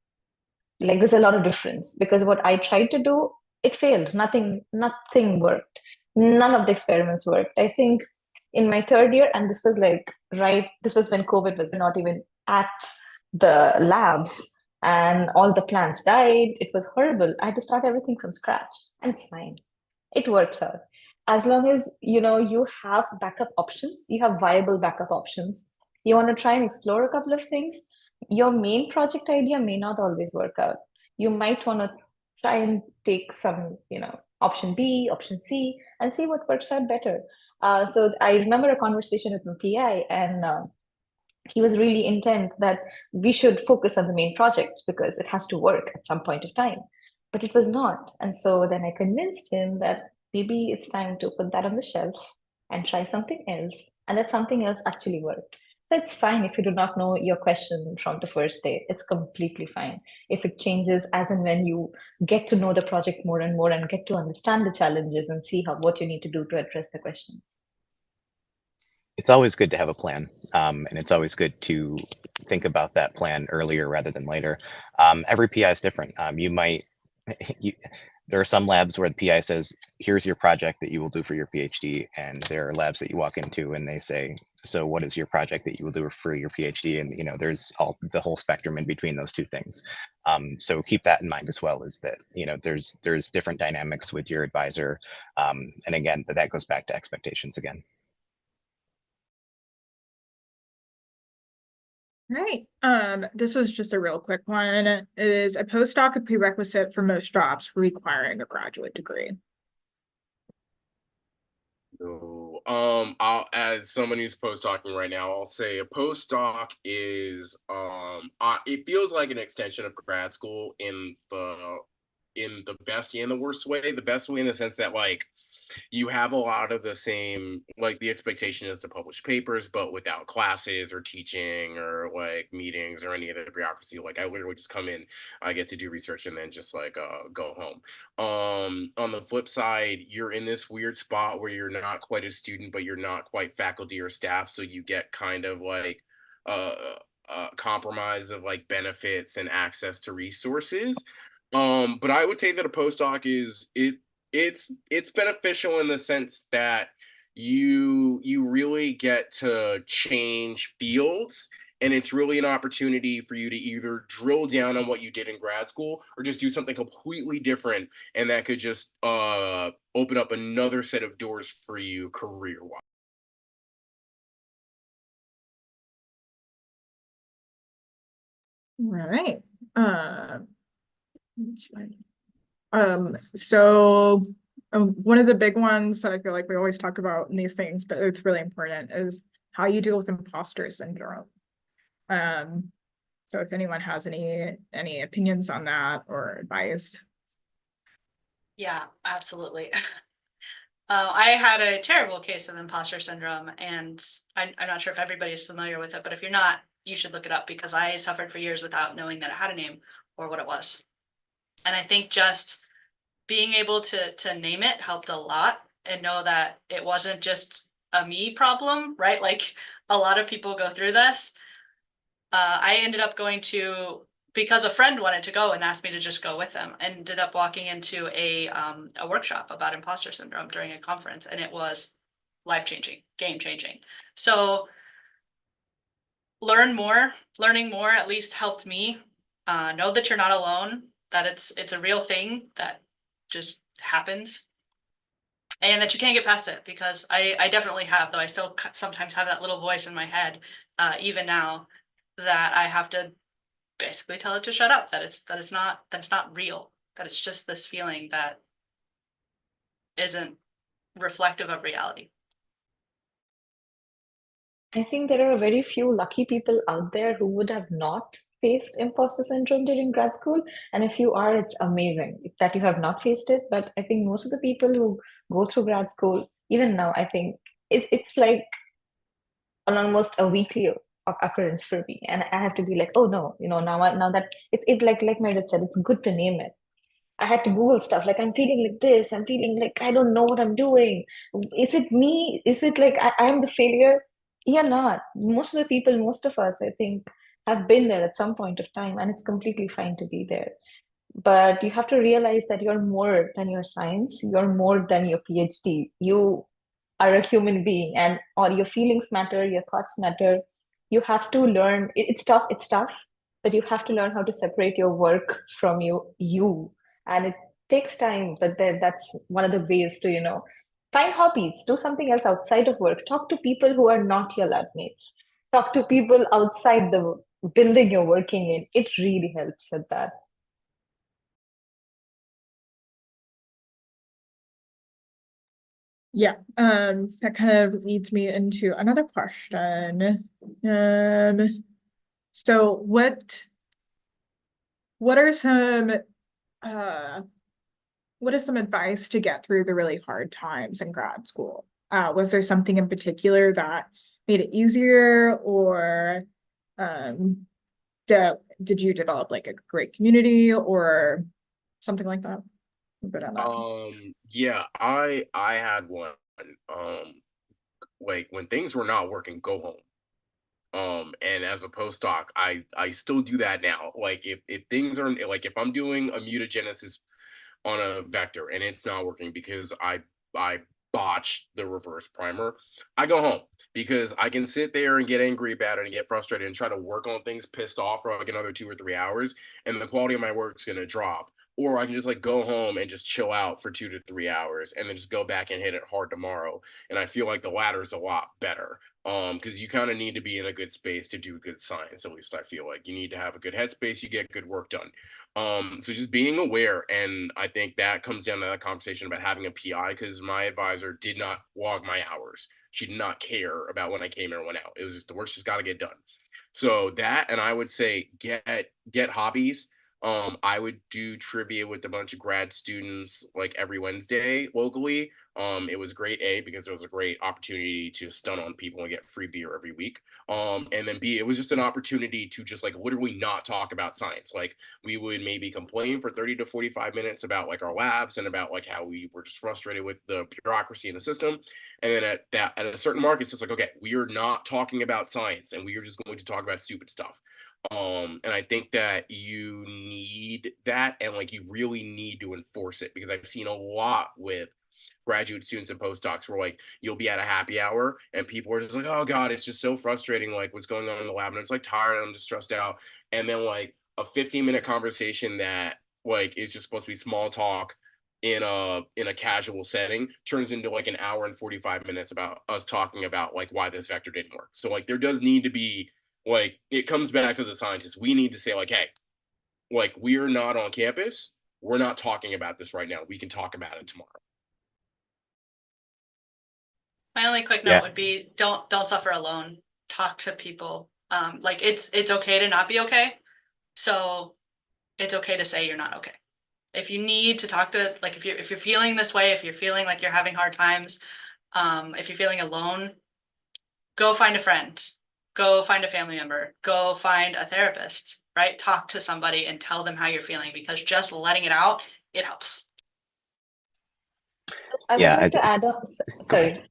like there's a lot of difference because what I tried to do, it failed. Nothing worked. None of the experiments worked. I think in my third year, and this was this was when COVID was not even at the labs and all the plants died. It was horrible. I had to start everything from scratch, and it's fine. It works out. As long as you have backup options, you have viable backup options. You want to try and explore a couple of things. Your main project idea may not always work out. You might want to try and take some, option B, option C, and see what works out better. So I remember a conversation with my PI, and he was really intent that we should focus on the main project because it has to work at some point of time. But it was not. And so then I convinced him that maybe it's time to put that on the shelf and try something else. And that something else actually worked. So it's fine if you do not know your question from the first day. It's completely fine. If it changes as and when you get to know the project more and more and get to understand the challenges and see what you need to do to address the question. It's always good to have a plan, and it's always good to think about that plan earlier rather than later. Every PI is different. There are some labs where the PI says, here's your project that you will do for your PhD. And there are labs that you walk into and they say, so what is your project that you will do for your PhD? And there's the whole spectrum in between those two things. So keep that in mind as well, is that there's different dynamics with your advisor. And again, that goes back to expectations again. Right. This is just a real quick one. Is a postdoc a prerequisite for most jobs requiring a graduate degree? So, as someone who's postdocing right now, I'll say a postdoc is it feels like an extension of grad school in the best and the worst way. The best way in the sense that like you have a lot of the same, like the expectation is to publish papers, but without classes or teaching or like meetings or any of the bureaucracy. Like I literally just come in, I get to do research and then just like go home. On the flip side, you're in this weird spot where you're not quite a student, but you're not quite faculty or staff. So you get kind of like compromise of like benefits and access to resources. But I would say that a postdoc it's beneficial in the sense that you really get to change fields, and it's really an opportunity for you to either drill down on what you did in grad school or just do something completely different, and that could just open up another set of doors for you career-wise. All right. So one of the big ones that I feel like we always talk about in these things, but it's really important, is how you deal with imposter syndrome. So if anyone has any opinions on that or advice. Yeah, absolutely. I had a terrible case of imposter syndrome, and I'm not sure if everybody is familiar with it, but if you're not, you should look it up, because I suffered for years without knowing that it had a name or what it was. And I think just being able to name it helped a lot, and know that it wasn't just a me problem, right? Like a lot of people go through this. I ended up going to, because a friend wanted to go and asked me to just go with them, and ended up walking into a workshop about imposter syndrome during a conference, and it was life-changing, game-changing. So learning more at least helped me know that you're not alone, that it's a real thing that just happens, and that you can't get past it, because I definitely have, though I still sometimes have that little voice in my head, even now, that I have to basically tell it to shut up, that it's not real, that it's just this feeling that isn't reflective of reality. I think there are very few lucky people out there who would have not faced imposter syndrome during grad school. And if you are, it's amazing that you have not faced it. But I think most of the people who go through grad school, even now, I think it's like an almost a weekly occurrence for me. And I have to be like, oh no, now that it's like Meredith said, it's good to name it. I had to Google stuff like, I'm feeling like this, I'm feeling like I don't know what I'm doing. Is it me? Is it like I'm the failure? You're not. Most of the people, most of us, I think, have been there at some point of time, and it's completely fine to be there. But you have to realize that you're more than your science, you're more than your PhD. You are a human being, and all your feelings matter, your thoughts matter. You have to learn. It's tough, but you have to learn how to separate your work from you. And it takes time, but then that's one of the ways to, find hobbies, do something else outside of work, talk to people who are not your lab mates, talk to people outside the building you're working in. It really helps with that. Yeah, that kind of leads me into another question. So what are some what is some advice to get through the really hard times in grad school? Was there something in particular that made it easier, or did you develop like a great community or something like that? Yeah, I had one. Like when things were not working, go home. And as a postdoc, I still do that now. Like if things are like, if I'm doing a mutagenesis on a vector and it's not working because I botched the reverse primer, I go home, because I can sit there and get angry about it and get frustrated and try to work on things pissed off for like another 2 or 3 hours, and the quality of my work's gonna drop. Or I can just like go home and just chill out for 2 to 3 hours and then just go back and hit it hard tomorrow. And I feel like the latter is a lot better. Because you kind of need to be in a good space to do good science. At least I feel like you need to have a good headspace, you get good work done. So just being aware, and I think that comes down to that conversation about having a PI, because my advisor did not log my hours. She did not care about when I came in or went out. It was just the work's just got to get done. So that, and I would say get hobbies. I would do trivia with a bunch of grad students like every Wednesday locally. It was great, A, because it was a great opportunity to stun on people and get free beer every week. And then B, it was just an opportunity to just like literally not talk about science. Like we would maybe complain for 30 to 45 minutes about like our labs and about like how we were just frustrated with the bureaucracy in the system. And then at a certain mark, it's just like, okay, we are not talking about science and we are just going to talk about stupid stuff. And I think that you need that, and like you really need to enforce it, because I've seen a lot with graduate students and postdocs where like you'll be at a happy hour and people are just like, oh god, it's just so frustrating, like what's going on in the lab, and I'm just like tired and I'm just stressed out. And then like a 15-minute conversation that like is just supposed to be small talk in a casual setting turns into like an hour and 45 minutes about us talking about like why this vector didn't work. So like there does need to be, like, it comes back to the scientists. We need to say like, hey, like we're not on campus, we're not talking about this right now, we can talk about it tomorrow. My only quick note would be don't suffer alone. Talk to people. Like it's okay to not be okay. So it's okay to say you're not okay. If you need to talk to, like, if you're feeling this way, if you're feeling like you're having hard times, if you're feeling alone, go find a friend, go find a family member, go find a therapist, right? Talk to somebody and tell them how you're feeling, because just letting it out, it helps. I would Yeah, like to add on, sorry.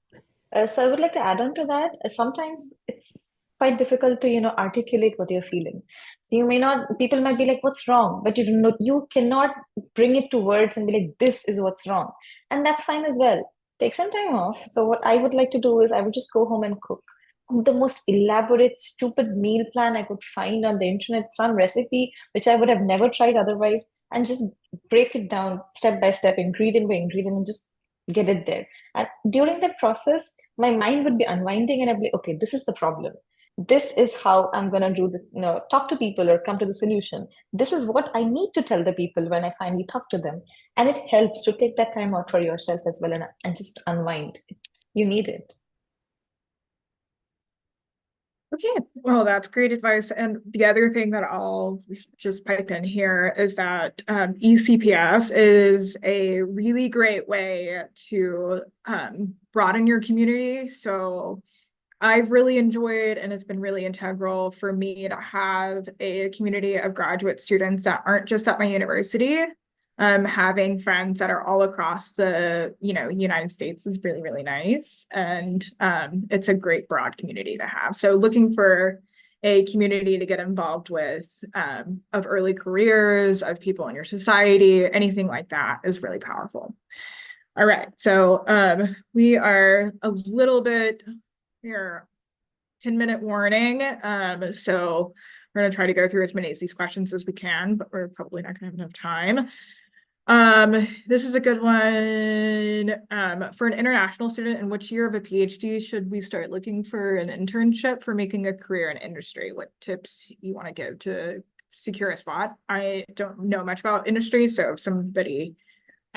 So I would like to add on to that. Sometimes it's quite difficult to, articulate what you're feeling. So you may not, people might be like, what's wrong? But you cannot bring it to words and be like, this is what's wrong. And that's fine as well. Take some time off. So what I would like to do is I would just go home and cook the most elaborate, stupid meal plan I could find on the internet, some recipe which I would have never tried otherwise, and just break it down step by step, ingredient by ingredient, and just get it there. And during that process, my mind would be unwinding and I'd be like, okay, this is the problem. This is how I'm going to do the, talk to people or come to the solution. This is what I need to tell the people when I finally talk to them. And it helps to take that time out for yourself as well and just unwind. You need it. Okay, well, that's great advice. And the other thing that I'll just pipe in here is that eCPS is a really great way to broaden your community. So I've really enjoyed, and it's been really integral for me to have a community of graduate students that aren't just at my university. Having friends that are all across the, United States is really, really nice. And it's a great broad community to have. So looking for a community to get involved with of early careers, of people in your society, anything like that is really powerful. All right, so we are a little bit here, 10-minute warning. So we're going to try to go through as many of these questions as we can, but we're probably not going to have enough time. This is a good one. For an international student, in which year of a PhD should we start looking for an internship for making a career in industry? What tips you want to give to secure a spot? I don't know much about industry, so if somebody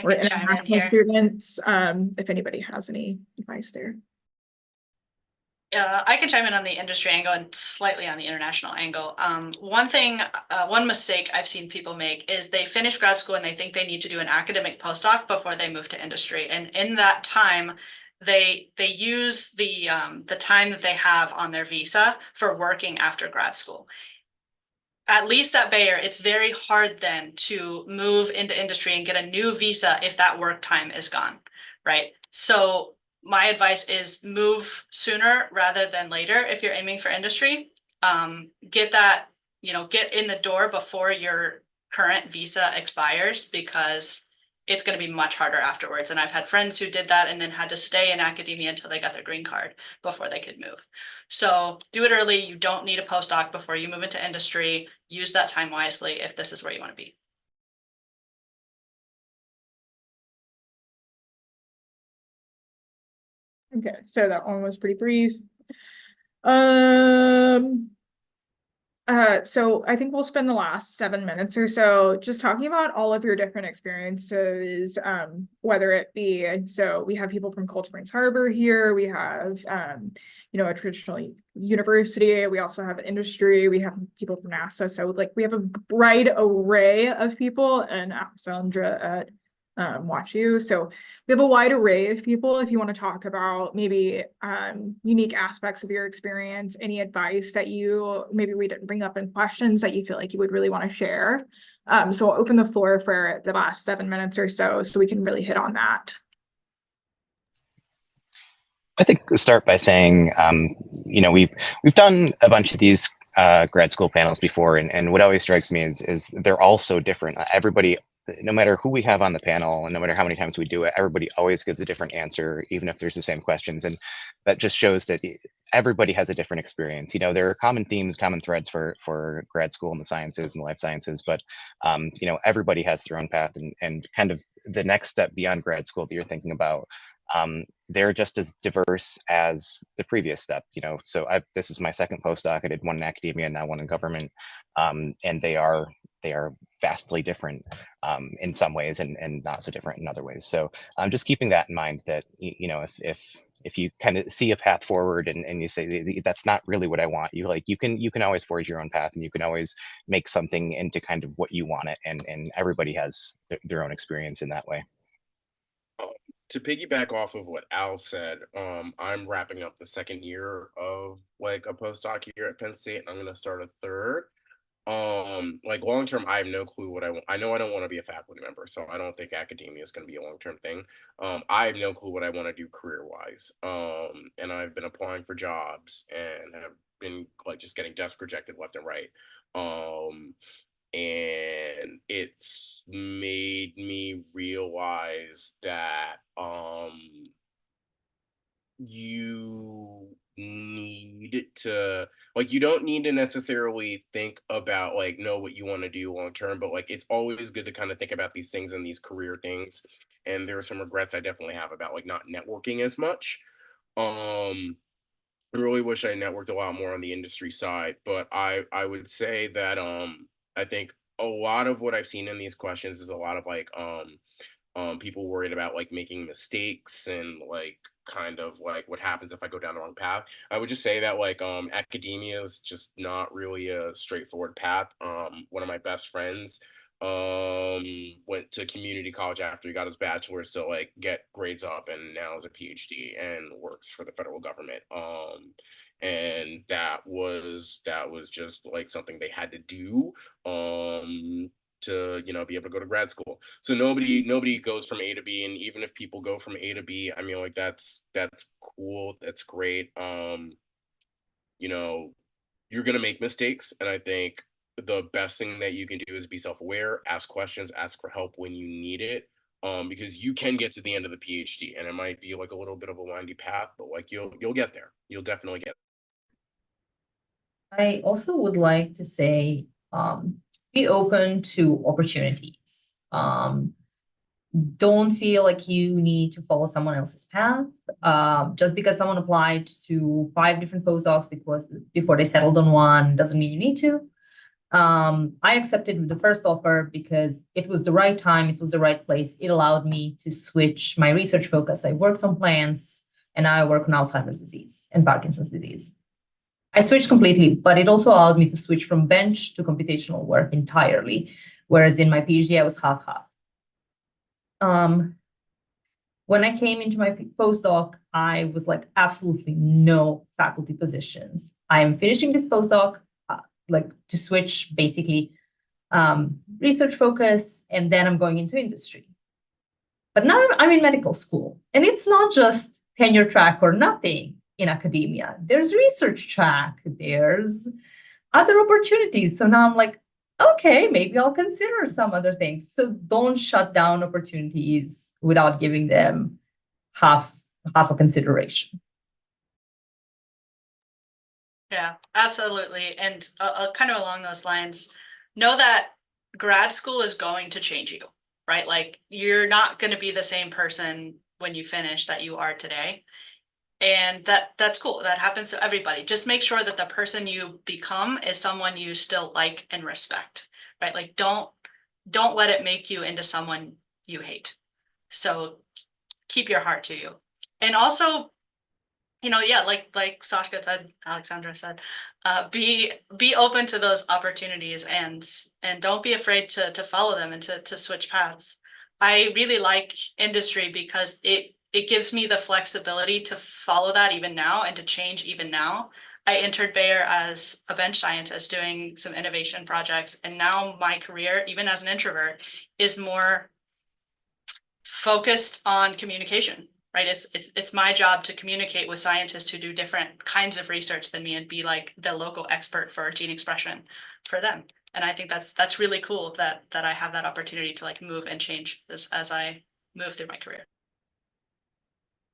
or international students, if anybody has any advice there. I can chime in on the industry angle and slightly on the international angle. One mistake I've seen people make is they finish grad school and they think they need to do an academic postdoc before they move to industry. And in that time, they use the time that they have on their visa for working after grad school. At least at Bayer, it's very hard then to move into industry and get a new visa if that work time is gone, right? So my advice is move sooner rather than later if you're aiming for industry. Get that, get in the door before your current visa expires, because it's going to be much harder afterwards. And I've had friends who did that and then had to stay in academia until they got their green card before they could move. So do it early. You don't need a postdoc before you move into industry. Use that time wisely if this is where you want to be. Okay, so that one was pretty brief. So I think we'll spend the last 7 minutes or so just talking about all of your different experiences, whether it be, so we have people from Cold Springs Harbor here, we have, a traditional university, we also have industry, we have people from NASA. So like we have a wide array of people, and Alexandra at WatchU. So we have a wide array of people. If you want to talk about maybe unique aspects of your experience, any advice that maybe we didn't bring up in questions that you feel like you would really want to share. So I'll open the floor for the last 7 minutes or so we can really hit on that. I think start by saying, we've done a bunch of these grad school panels before, and what always strikes me is they're all so different. Everybody, no matter who we have on the panel and no matter how many times we do it, everybody always gives a different answer, even if there's the same questions. And that just shows that everybody has a different experience. There are common themes, common threads for grad school in the sciences and life sciences, but everybody has their own path, and kind of the next step beyond grad school that you're thinking about. They're just as diverse as the previous step, so this is my second postdoc. I did one in academia and now one in government, and they are vastly different in some ways and not so different in other ways. So just keeping that in mind, that if if you kind of see a path forward and you say that's not really what I want, you can always forge your own path, and you can always make something into kind of what you want it, and everybody has their own experience in that way. To piggyback off of what Al said, I'm wrapping up the second year of like a postdoc here at Penn State, and I'm gonna start a third. Like long term, I have no clue what I want. I know I don't want to be a faculty member, so I don't think academia is going to be a long term thing. I have no clue what I want to do career wise. And I've been applying for jobs and have been like just getting desk rejected left and right. And it's made me realize that you need to, like, you don't need to necessarily think about like know what you want to do long term, but like it's always good to kind of think about these things and these career things. And there are some regrets I definitely have about like not networking as much. I really wish I networked a lot more on the industry side, but I would say that I think a lot of what I've seen in these questions is a lot of like people worried about like making mistakes and like kind of like what happens if I go down the wrong path. I would just say that like academia is just not really a straightforward path. One of my best friends went to community college after he got his bachelor's to like get grades up, and now is a PhD and works for the federal government. And that was just like something they had to do to, you know, be able to go to grad school. So nobody goes from A to B, and even if people go from A to B, I mean, like that's cool, that's great. You know, you're gonna make mistakes, and I think the best thing that you can do is be self-aware, ask questions, ask for help when you need it, because you can get to the end of the PhD, and it might be like a little bit of a windy path, but like you'll get there. You'll definitely get there. I also would like to say, be open to opportunities. Don't feel like you need to follow someone else's path. Just because someone applied to 5 different postdocs before they settled on one doesn't mean you need to. I accepted the first offer because it was the right time, it was the right place. It allowed me to switch my research focus. I worked on plants, and now I work on Alzheimer's disease and Parkinson's disease. I switched completely, but it also allowed me to switch from bench to computational work entirely, whereas in my PhD, I was half-half. When I came into my postdoc, I was like, absolutely no faculty positions. I am finishing this postdoc, like to switch basically research focus, and then I'm going into industry. But now I'm in medical school, and it's not just tenure track or nothing in academia. There's research track, there's other opportunities. So now I'm like, okay, maybe I'll consider some other things. So don't shut down opportunities without giving them half a consideration. Yeah, absolutely. And kind of along those lines, know that grad school is going to change you, right? Like you're not going to be the same person when you finish that you are today. And that's cool. That happens to everybody. Just make sure that the person you become is someone you still like and respect, right? Like don't let it make you into someone you hate. So keep your heart to you. And also, you know, yeah, like Sashka said, Alexandra said, be open to those opportunities and don't be afraid to follow them and to switch paths. I really like industry because it gives me the flexibility to follow that even now and to change even now. I entered Bayer as a bench scientist doing some innovation projects, and now my career, even as an introvert, is more focused on communication, right? It's my job to communicate with scientists who do different kinds of research than me and be like the local expert for gene expression for them. And I think that's really cool that I have that opportunity to like move and change this as I move through my career.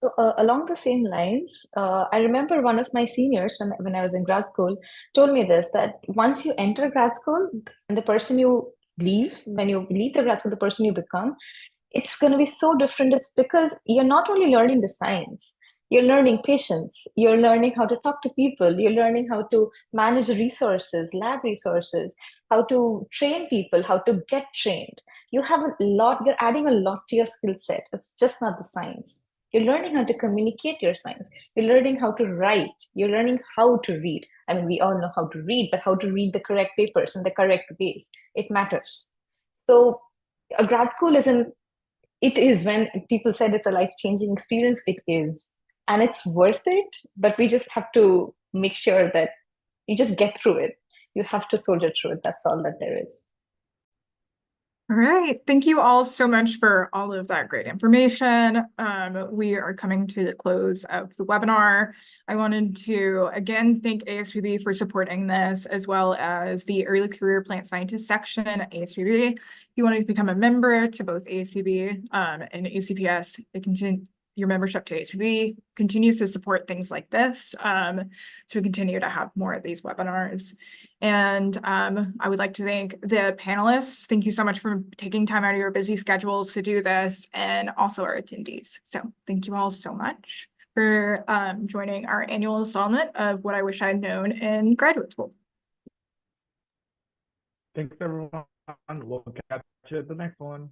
So along the same lines, I remember one of my seniors when I was in grad school told me this, that once you enter grad school, and the person you leave, when you leave the grad school, the person you become, it's going to be so different. It's because you're not only learning the science, you're learning patience, you're learning how to talk to people, you're learning how to manage resources, lab resources, how to train people, how to get trained. You have a lot, you're adding a lot to your skill set. It's just not the science. You're learning how to communicate your science. You're learning how to write. You're learning how to read. I mean, we all know how to read, but how to read the correct papers in the correct ways, it matters. So a grad school it is, when people said it's a life-changing experience, it is. And it's worth it, but we just have to make sure that you just get through it. You have to soldier through it. That's all that there is. All right. Thank you all so much for all of that great information. We are coming to the close of the webinar. I wanted to again thank ASPB for supporting this, as well as the Early Career Plant Scientist section at ASPB. If you want to become a member to both ASPB and ACPS, your membership to ASPB continues to support things like this, so we continue to have more of these webinars. And I would like to thank the panelists. Thank you so much for taking time out of your busy schedules to do this, and also our attendees. So thank you all so much for joining our annual installment of What I Wish I'd Known in Graduate School. Thanks, everyone. We'll catch you at the next one.